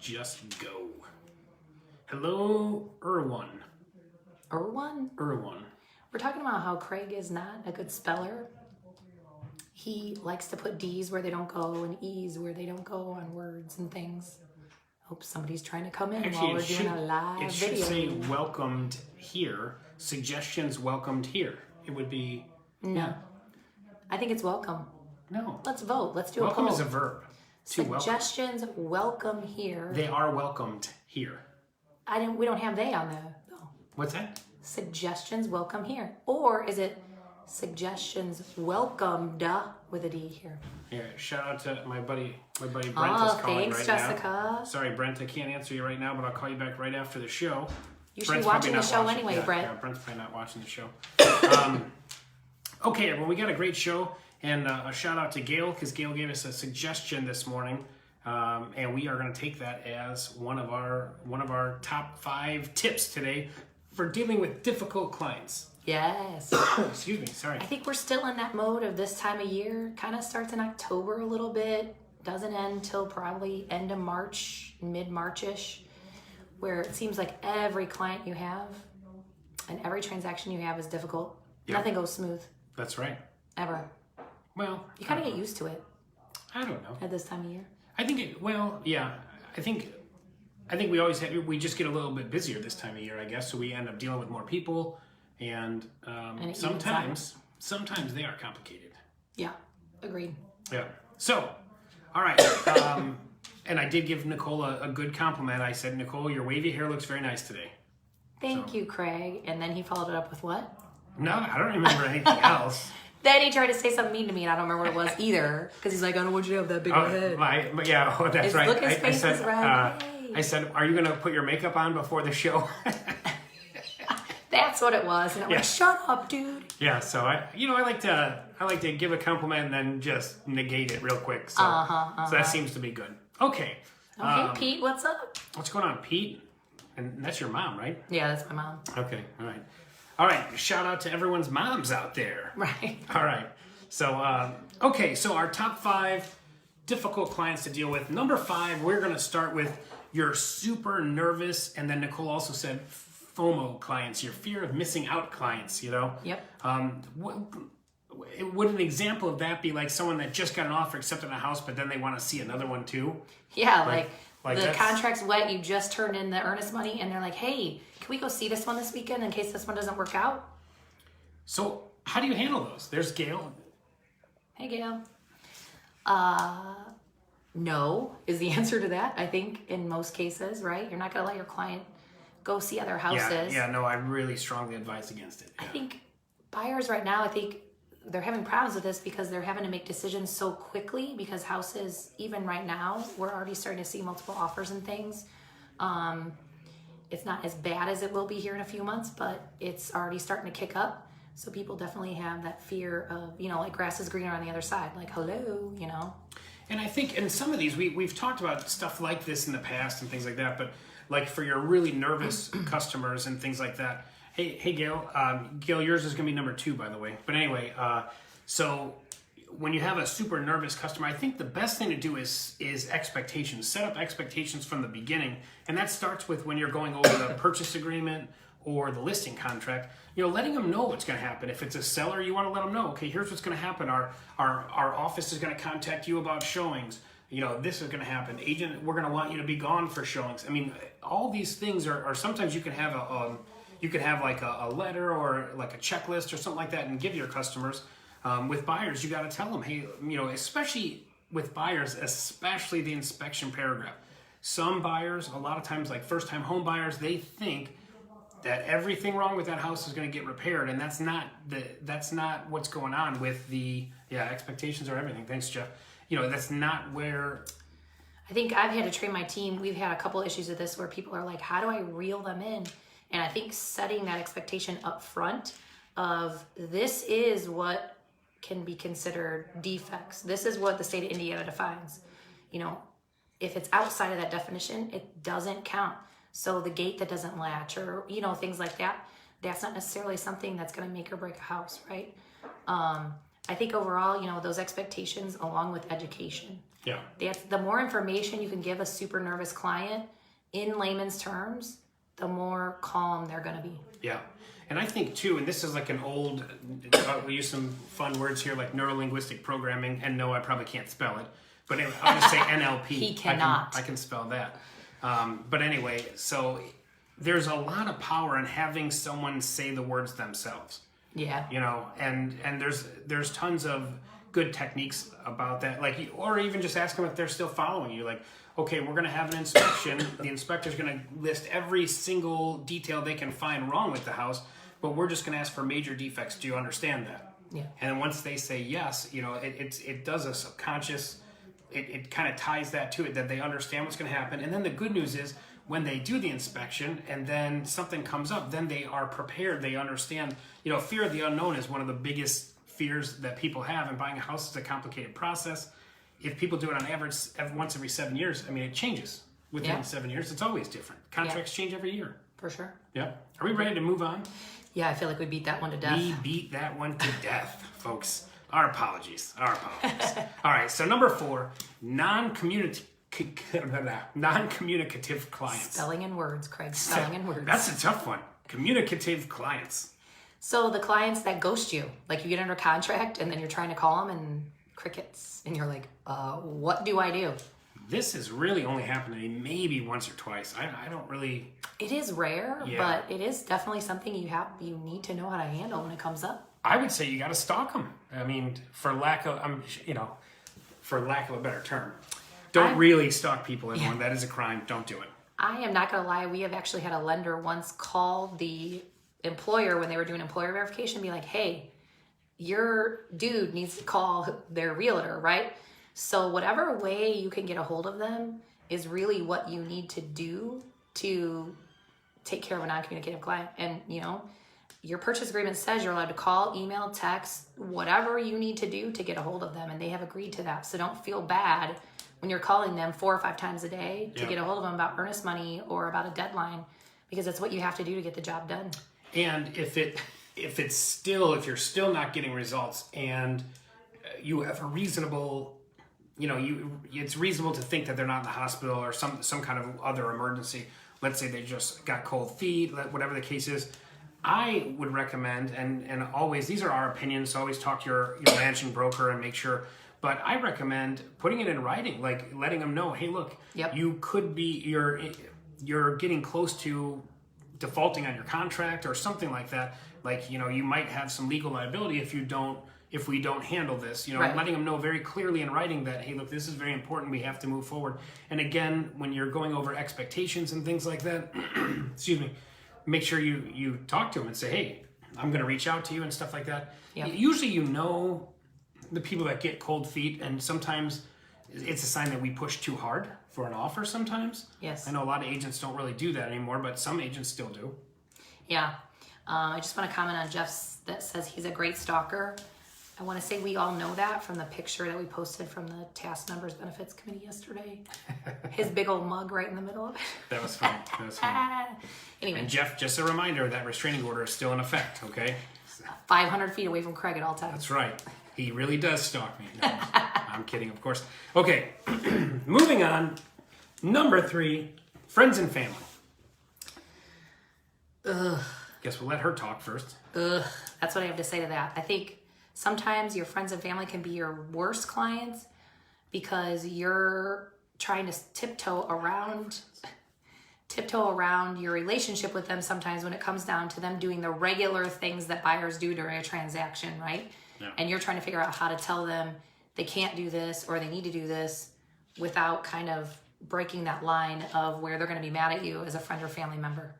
just go. Hello, Erwan. Erwan? Erwan. We're talking about how Craig is not a good speller. He likes to put D's where they don't go and E's where they don't go on words and things. Hope somebody's trying to come in while we're doing a live video. It should say welcomed here. Suggestions welcomed here. It would be... No. Yeah. I think it's welcome. No. Let's vote. Let's do welcome a poll. Welcome is a verb. Suggestions welcome here. They are welcomed here. We don't have they on there though. What's that? Suggestions welcome here. Or is it suggestions welcomed with a D here? Yeah, shout out to my buddy Brent is calling thanks, right Jessica. now. Sorry, Brent, I can't answer you right now, but I'll call you back right after the show. You should be watching the show anyway, Brent. Yeah, Brent's probably not watching the show. Okay, everyone, we got a great show, and a shout out to Gail, because Gail gave us a suggestion this morning, and we are going to take that as one of our top 5 tips today for dealing with difficult clients. Yes. Excuse me, sorry. I think we're still in that mode of this time of year. Kind of starts in October a little bit. Doesn't end till probably end of March, mid-March-ish, where it seems like every client you have and every transaction you have is difficult. Yep. Nothing goes smooth. That's right. Ever. Well, you kind of get used to it. I don't know. At this time of year. I think I think we just get a little bit busier this time of year, I guess. So we end up dealing with more people, and sometimes they are complicated. Yeah, agreed. Yeah. So, all right. And I did give Nicole a good compliment. I said, Nicole, your wavy hair looks very nice today. Thank you, Craig. And then he followed it up with what? No, I don't remember anything else. Then he tried to say something mean to me, and I don't remember what it was either. Because he's like, I don't want you to have that big head. That's right. Look, his face is red. I said, are you going to put your makeup on before the show? That's what it was. And I'm like, shut up, dude. Yeah, so I like to give a compliment and then just negate it real quick. So, so that seems to be good. Okay. Okay, Pete, what's up? What's going on, Pete? And that's your mom, right? Yeah, that's my mom. Okay, all right. Shout out to everyone's moms out there. Right. All right. So, so our top 5 difficult clients to deal with. Number 5, we're going to start with your super nervous, and then Nicole also said FOMO clients, your fear of missing out clients, Yep. Would an example of that be like someone that just got an offer accepted on a house, but then they want to see another one too? Yeah, like the contract's wet, you just turned in the earnest money, and they're like, hey, can we go see this one this weekend in case this one doesn't work out? So how do you handle those? There's Gail. Hey, Gail. No is the answer to that, I think, in most cases, right? You're not going to let your client go see other houses. Yeah, no, I really strongly advise against it. Yeah. I think buyers right now, they're having problems with this because they're having to make decisions so quickly because houses, even right now, we're already starting to see multiple offers and things. It's not as bad as it will be here in a few months, but it's already starting to kick up. So people definitely have that fear of, like grass is greener on the other side. Like, hello, And I think in some of these, we've talked about stuff like this in the past and things like that, but like for your really nervous customers and things like that. Hey, Gail. Gail, yours is going to be number 2, by the way. But anyway, so when you have a super nervous customer, I think the best thing to do is expectations. Set up expectations from the beginning. And that starts with when you're going over the purchase agreement or the listing contract, letting them know what's going to happen. If it's a seller, you want to let them know, okay, here's what's going to happen. Our office is going to contact you about showings. This is going to happen. Agent, we're going to want you to be gone for showings. I mean, all these things are sometimes you can have like a letter or like a checklist or something like that and give your customers. With buyers, you got to tell them, hey, especially with buyers, especially the inspection paragraph. Some buyers, a lot of times, like first-time home buyers, they think that everything wrong with that house is going to get repaired, and that's not what's going on with the expectations are everything. Thanks, Jeff. That's not where. I think I've had to train my team. We've had a couple issues with this where people are like, how do I reel them in? And I think setting that expectation up front of this is what can be considered defects. This is what the state of Indiana defines. If it's outside of that definition, it doesn't count. So the gate that doesn't latch or, things like that, that's not necessarily something that's going to make or break a house, right? I think overall, those expectations along with education. Yeah. The more information you can give a super nervous client in layman's terms, the more calm they're going to be. Yeah. And I think too, and this is like an old, we use some fun words here like neuro-linguistic programming, and no, I probably can't spell it, but anyway, I'll just say NLP. He cannot. I can spell that. But anyway, so there's a lot of power in having someone say the words themselves. Yeah. And there's tons of good techniques about that, like, or even just ask them if they're still following you. Like, okay, we're going to have an inspection. The inspector's going to list every single detail they can find wrong with the house, but we're just going to ask for major defects. Do you understand that? Yeah. And then once they say yes, it does a subconscious, it kind of ties that to it, that they understand what's going to happen. And then the good news is when they do the inspection and then something comes up, then they are prepared. They understand, fear of the unknown is one of the biggest fears that people have, and buying a house is a complicated process. If people do it on average once every 7 years, it changes within 7 years. It's always different. Contracts change every year. For sure. Yeah. Are we ready to move on? Yeah, I feel like we beat that one to death. We beat that one to death, folks. Our apologies. All right, so number 4, non-communicative clients. Spelling in words, Craig. Spelling in words. That's a tough one. Communicative clients. So the clients that ghost you, like you get under contract and then you're trying to call them and crickets, and you're like, what do I do? This has really only happened to me maybe once or twice. I don't really... It is rare, but it is definitely something you need to know how to handle when it comes up. I would say you got to stalk them. For lack of a better term. Don't really stalk people, everyone. That is a crime. Don't do it. I am not going to lie. We have actually had a lender once call the employer when they were doing employer verification, be like, hey, your dude needs to call their realtor, right? So whatever way you can get a hold of them is really what you need to do to take care of a non-communicative client. And, your purchase agreement says you're allowed to call, email, text, whatever you need to do to get a hold of them. And they have agreed to that. So don't feel bad when you're calling them 4 or 5 times a day to get a hold of them about earnest money or about a deadline, because it's what you have to do to get the job done. And if you're still not getting results and you have a reasonable, it's reasonable to think that they're not in the hospital or some kind of other emergency. Let's say they just got cold feet, whatever the case is. I would recommend, and always, these are our opinions, so always talk to your managing broker and make sure, but I recommend putting it in writing, like letting them know, hey, look, you could be, you're getting close to defaulting on your contract or something like that. Like, you might have some legal liability if we don't handle this, letting them know very clearly in writing that, hey, look, this is very important. We have to move forward. And again, when you're going over expectations and things like that, excuse me, make sure you talk to them and say, hey, I'm going to reach out to you and stuff like that. Yep. Usually, the people that get cold feet, and sometimes it's a sign that we push too hard for an offer sometimes. Yes. I know a lot of agents don't really do that anymore, but some agents still do. Yeah. I just want to comment on Jeff's that says he's a great stalker. I want to say we all know that from the picture that we posted from the Task Numbers Benefits Committee yesterday. His big old mug right in the middle of it. That was fun. Anyway. And Jeff, just a reminder, that restraining order is still in effect, okay? 500 feet away from Craig at all times. That's right. He really does stalk me. No, I'm kidding, of course. Okay, moving on. Number 3, friends and family. Ugh. Guess we'll let her talk first. Ugh. That's what I have to say to that. I think sometimes your friends and family can be your worst clients because you're trying to tiptoe around your relationship with them sometimes when it comes down to them doing the regular things that buyers do during a transaction, right? Yeah. And you're trying to figure out how to tell them they can't do this or they need to do this without kind of breaking that line of where they're going to be mad at you as a friend or family member.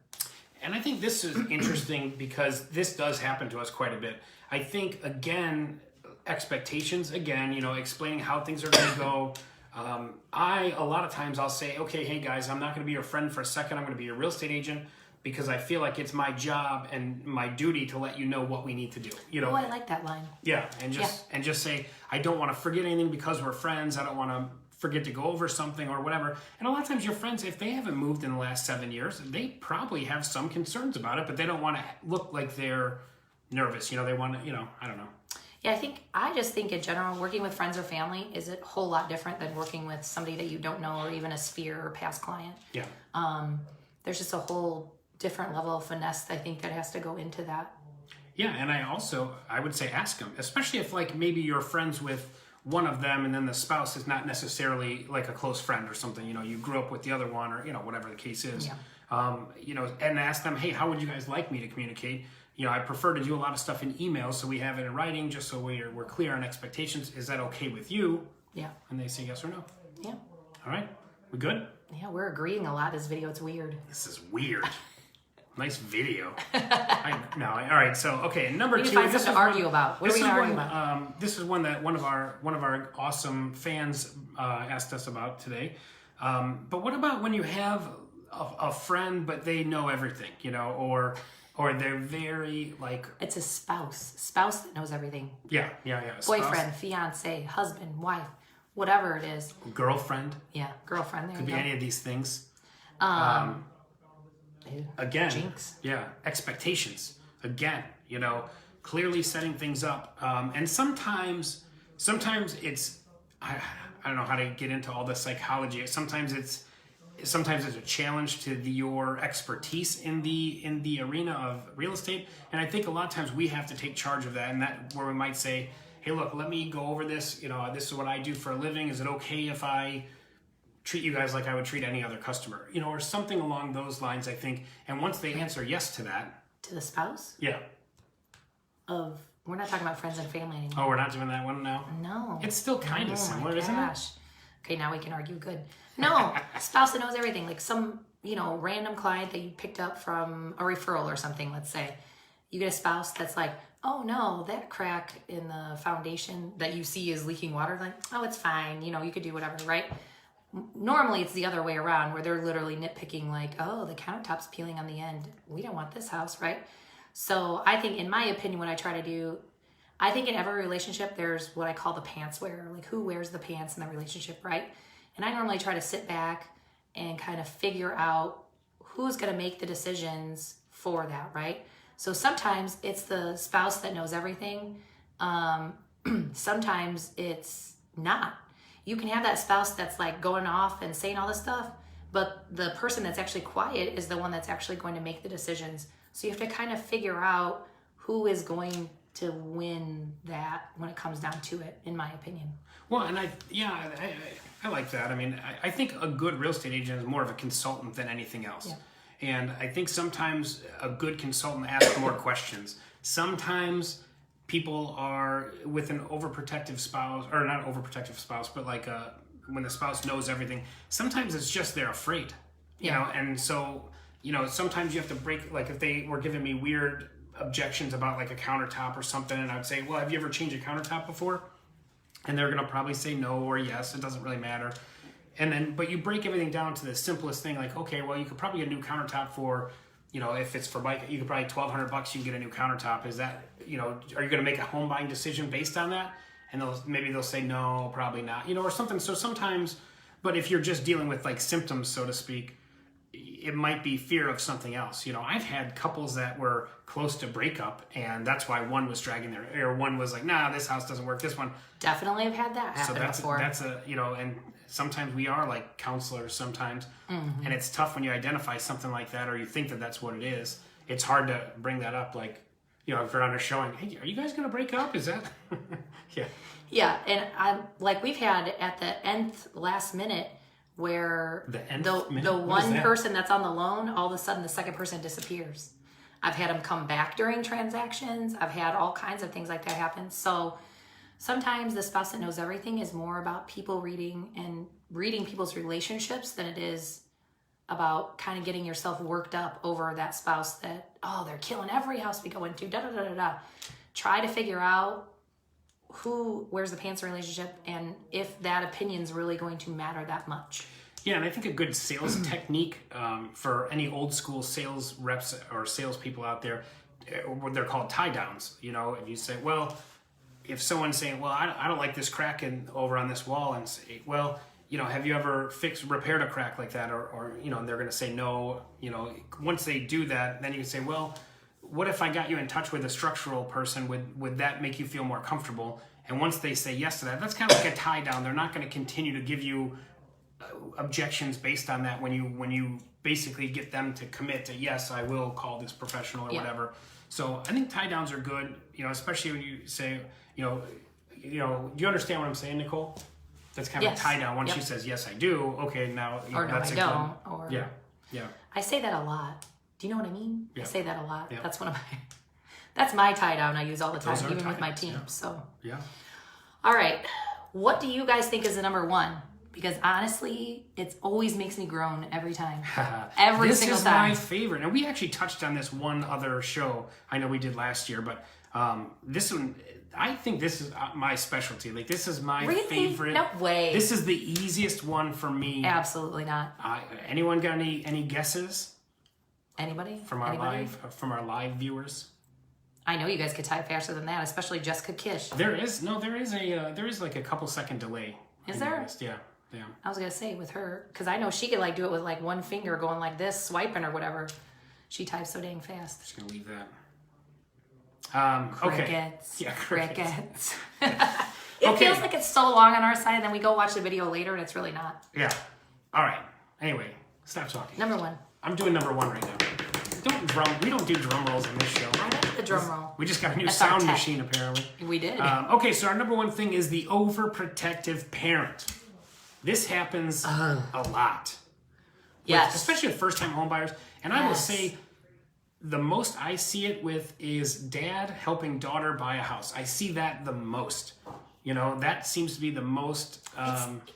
And I think this is interesting because this does happen to us quite a bit. I think, again, expectations, explaining how things are going to go. A lot of times I'll say, okay, hey guys, I'm not going to be your friend for a second. I'm going to be your real estate agent because I feel like it's my job and my duty to let you know what we need to do. Oh, I like that line. Yeah, and just say, I don't want to forget anything because we're friends. I don't want to forget to go over something or whatever. And a lot of times your friends, if they haven't moved in the last 7 years, they probably have some concerns about it, but they don't want to look like they're nervous. They want to, I don't know. Yeah, I just think in general, working with friends or family is a whole lot different than working with somebody that you don't know or even a sphere or past client. Yeah. There's just a whole different level of finesse, I think, that has to go into that. Yeah, and I would say ask them, especially if like maybe you're friends with one of them and then the spouse is not necessarily like a close friend or something, you grew up with the other one or, whatever the case is. Yeah. And ask them, hey, how would you guys like me to communicate? I prefer to do a lot of stuff in email so we have it in writing just so we're clear on expectations. Is that okay with you? Yeah. And they say yes or no. Yeah. All right. We good? Yeah, we're agreeing a lot this video. It's weird. This is weird. Nice video. All right. So, okay, number we 2. We find something to argue about. What are we going to argue about? This is one that one of our awesome fans asked us about today. But what about when you have a friend, but they know everything, or they're very like... It's a spouse that knows everything. Yeah. Boyfriend, fiance, husband, wife, whatever it is. Girlfriend. Yeah, girlfriend. There Could be any of these things. Again, jinx. Yeah, expectations. Again, clearly setting things up. And sometimes it's, I don't know how to get into all the psychology. Sometimes it's a challenge to your expertise in the arena of real estate. And I think a lot of times we have to take charge of that, and that where we might say, hey, look, let me go over this. This is what I do for a living. Is it okay if I treat you guys like I would treat any other customer, or something along those lines, I think. And once they answer yes to that. To the spouse? Yeah. We're not talking about friends and family anymore. Oh, we're not doing that one now? No. It's still kind of similar, isn't it? Okay, now we can argue good. No, spouse that knows everything. Like some, random client that you picked up from a referral or something, let's say. You get a spouse that's like, oh no, that crack in the foundation that you see is leaking water. Like, oh, it's fine. You could do whatever, right? Normally it's the other way around where they're literally nitpicking like, oh, the countertop's peeling on the end. We don't want this house, right? So I think, in my opinion, what I try to do, I think in every relationship, there's what I call the pants wearer, like who wears the pants in the relationship, right? And I normally try to sit back and kind of figure out who's going to make the decisions for that, right? So sometimes it's the spouse that knows everything. Sometimes it's not. You can have that spouse that's like going off and saying all this stuff, but the person that's actually quiet is the one that's actually going to make the decisions. So you have to kind of figure out who is going to win that when it comes down to it, in my opinion. Well, and I like that. I mean, I think a good real estate agent is more of a consultant than anything else. Yeah. And I think sometimes a good consultant asks more questions. Sometimes people are with an overprotective spouse, or not overprotective spouse, but like when the spouse knows everything, sometimes it's just they're afraid, and so, sometimes you have to break, like if they were giving me weird objections about like a countertop or something, and I'd say, well, have you ever changed a countertop before? And they're going to probably say no or yes, it doesn't really matter. And then, but you break everything down to the simplest thing, like, okay, well, you could probably get a new countertop for, if it's for bike, you could probably $1,200, you can get a new countertop. Is that, are you going to make a home buying decision based on that? And maybe they'll say no, probably not, or something. So sometimes, but if you're just dealing with like symptoms, so to speak, it might be fear of something else. I've had couples that were close to breakup, and that's why one was dragging or one was like, nah, this house doesn't work. This one. Definitely have had that happen before. That's and sometimes we are like counselors sometimes, and it's tough when you identify something like that, or you think that that's what it is. It's hard to bring that up, like, if you're on a showing, hey, are you guys going to break up? Is that? Yeah. Yeah, and I'm like, we've had at the nth last minute where the one person that's on the loan, all of a sudden the second person disappears. I've had them come back during transactions. I've had all kinds of things like that happen. So sometimes the spouse that knows everything is more about people reading people's relationships than it is about kind of getting yourself worked up over that spouse that, oh, they're killing every house we go into, da-da-da-da-da. Try to figure out who wears the pants relationship and if that opinion's really going to matter that much. Yeah, and I think a good sales technique for any old school sales reps or salespeople out there, they're called tie downs. If you say, well, if someone's saying, well, I don't like this crack over on this wall, and say, well, have you ever repaired a crack like that? Or and they're going to say no. Once they do that, then you can say, well, what if I got you in touch with a structural person? Would that make you feel more comfortable? And once they say yes to that, that's kind of like a tie down. They're not going to continue to give you objections based on that when you basically get them to commit to, yes, I will call this professional or whatever. So I think tie downs are good, especially when you say, do you understand what I'm saying, Nicole? That's kind of a tie down. Once she says, yes, I do. Okay, now or no, that's I don't. Or yeah. I say that a lot. Do you know what I mean? Yeah. I say that a lot. Yeah. That's my tie down I use all the time, Those are even with my tie-downs, team. So yeah. All right. What do you guys think is the number one? Because honestly, it always makes me groan every time. Every single time. This is my favorite. And we actually touched on this one other show I know we did last year, but this one, I think this is my specialty. Like, this is my favorite. No way. This is the easiest one for me. Absolutely not. Anyone got any guesses? Anybody? From our live viewers? I know you guys could type faster than that, especially Jessica Kish. There is like a couple second delay. Is there? Yeah. I was gonna say with her, because I know she could like do it with like one finger going like this, swiping or whatever. She types so dang fast. Just gonna leave that. Okay. Crickets. Yeah, crickets. It feels like it's so long on our side, and then we go watch the video later, and it's really not. Yeah. All right. Anyway, stop talking. Number one. I'm doing number one right now. We don't do drum rolls in this show. I like the drum roll. We just got a new sound machine, apparently. We did. Okay, so our number one thing is the overprotective parent. This happens a lot. Yes. Especially with first-time homebuyers. And I will say, the most I see it with is dad helping daughter buy a house. I see that the most. That seems to be the most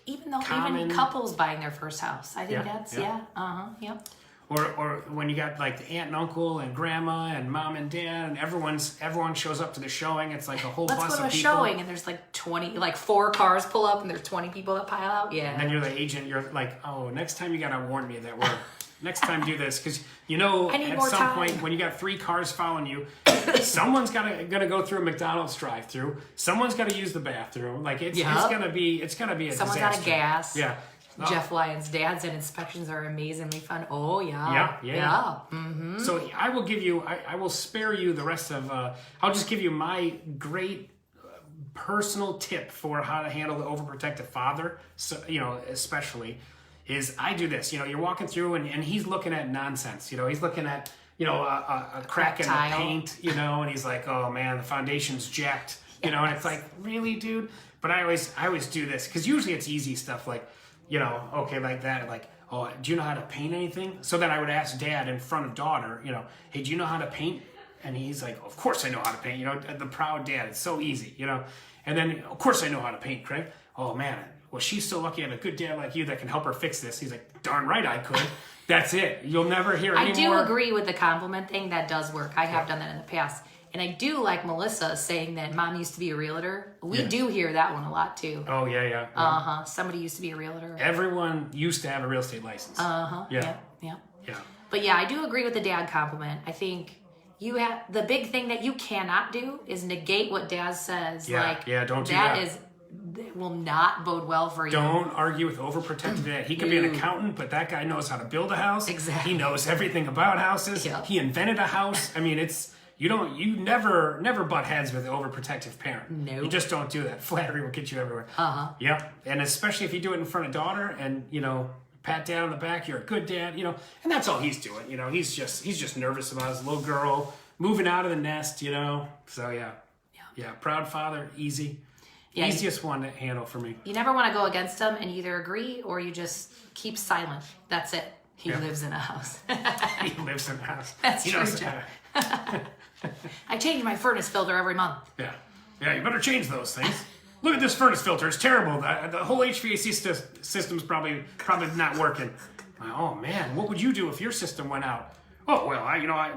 even common. couples buying their first house. I think that's yep. Or when you got like the aunt and uncle and grandma and mom and dad and everyone shows up to the showing. It's like a whole bus of people. Let's go to a showing and there's like 20, like 4 cars pull up and there's 20 people that pile out. Yeah. And then you're the agent. You're like, oh, next time you gotta warn me that next time do this, because at some point when you got 3 cars following you, someone's gonna go through a McDonald's drive-through. Someone's gotta use the bathroom. Like it's gonna be a someone's disaster. out of gas. Yeah. Jeff Lyons' dads and inspections are amazingly fun. Oh yeah. Mm-hmm. So I will give you. I will spare you the rest of. I'll just give you my great personal tip for how to handle the overprotective father. So especially is I do this. You're walking through and he's looking at nonsense. He's looking at a crack in the paint. And he's like, oh man, the foundation's jacked. And it's like, really, dude. But I always do this because usually it's easy stuff like. Okay, like that, like, oh, do you know how to paint anything? So then I would ask dad in front of daughter, hey, do you know how to paint? And he's like, of course I know how to paint, the proud dad, it's so easy, And then, of course I know how to paint, Craig. Oh man, well, she's so lucky to have a good dad like you that can help her fix this. He's like, darn right I could. That's it. You'll never hear any more. I do agree with the compliment thing. That does work. I have done that in the past. And I do like Melissa saying that mom used to be a realtor. We do hear that one a lot too. Oh, yeah. Uh-huh. Somebody used to be a realtor. Everyone used to have a real estate license. Uh-huh. Yeah. But yeah, I do agree with the dad compliment. I think the big thing that you cannot do is negate what dad says. Don't do that. That will not bode well for you. Don't argue with overprotective dad. He could be an accountant, but that guy knows how to build a house. Exactly. He knows everything about houses. Yep. He invented a house. I mean, you never butt heads with an overprotective parent. No. You just don't do that. Flattery will get you everywhere. Uh-huh. Yep. And especially if you do it in front of daughter and, pat dad on the back, you're a good dad, and that's all he's doing. He's just nervous about his little girl moving out of the nest, So yeah. Proud father, easy. Yeah, easiest one to handle for me. You never want to go against him and either agree or you just keep silent. That's it. He lives in a house. He lives in a house. That's true, Jeff. I change my furnace filter every month. Yeah, you better change those things. Look at this furnace filter. It's terrible. The whole HVAC system's probably not working. Oh, man, what would you do if your system went out? Oh, well,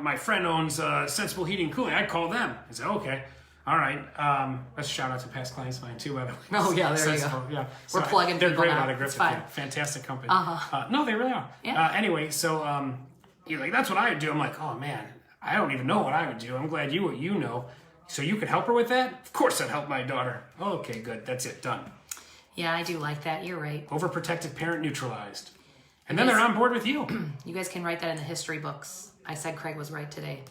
my friend owns Sensible Heating and Cooling. I'd call them. I said, okay. All right. Let's shout out to past clients of mine, too, by the way. Oh, yeah, there you go. Yeah. We're plugging they're people great now. out of Griffith. It's fine. Yeah, fantastic company. Uh-huh. No, they really are. Yeah. Anyway, so you're like, that's what I would do. I'm like, oh, man, I don't even know what I would do. I'm glad you know. So you could help her with that? Of course I'd help my daughter. Okay, good. That's it. Done. Yeah, I do like that. You're right. Overprotective parent neutralized. And then they're on board with you. You guys can write that in the history books. I said Craig was right today.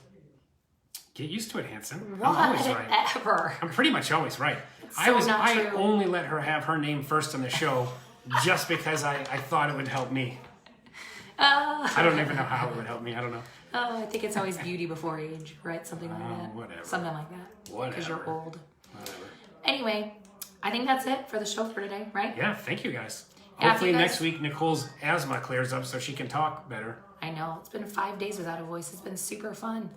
Get used to it, Hanson. I'm always right. Whatever. I'm pretty much always right. So not I true. only let her have her name first on the show just because I thought it would help me. I don't even know how it would help me. I don't know. Oh, I think it's always beauty before age, right? Something like that. Whatever. Something like that. Whatever. Because you're old. Whatever. Anyway, I think that's it for the show for today, right? Yeah, thank you guys. Yeah, Hopefully if you guys- next week Nicole's asthma clears up so she can talk better. I know. It's been 5 days without a voice. It's been super fun.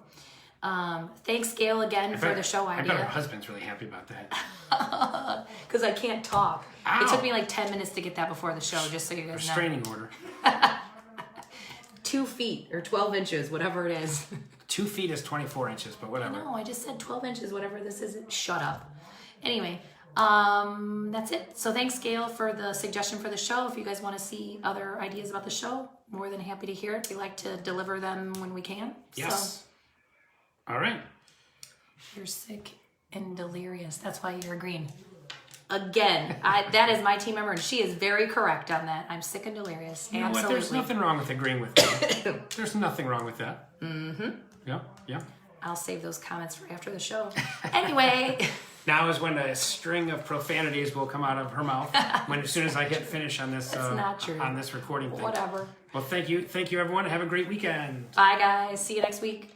Thanks, Gail, again for the show I bet her idea. husband's really happy about that. Because I can't talk. Ow. It took me like 10 minutes to get that before the show, just so you guys know. Restraining order. 2 feet or 12 inches, whatever it is. 2 feet is 24 inches, but whatever. No, I just said 12 inches, whatever this is. Shut up. Anyway, that's it. So thanks, Gail, for the suggestion for the show. If you guys want to see other ideas about the show, more than happy to hear it. We like to deliver them when we can. Yes. So, all right. you're sick and delirious. That's why you're green. Again, that is my team member, and she is very correct on that. I'm sick and delirious. You know Absolutely. what? There's nothing wrong with agreeing with me. There's nothing wrong with that. Mm-hmm. Yeah. I'll save those comments for after the show. Anyway. Now is when a string of profanities will come out of her mouth as soon as I get finished on this not true. on this recording thing. Whatever. Well, thank you everyone. Have a great weekend. Bye, guys. See you next week.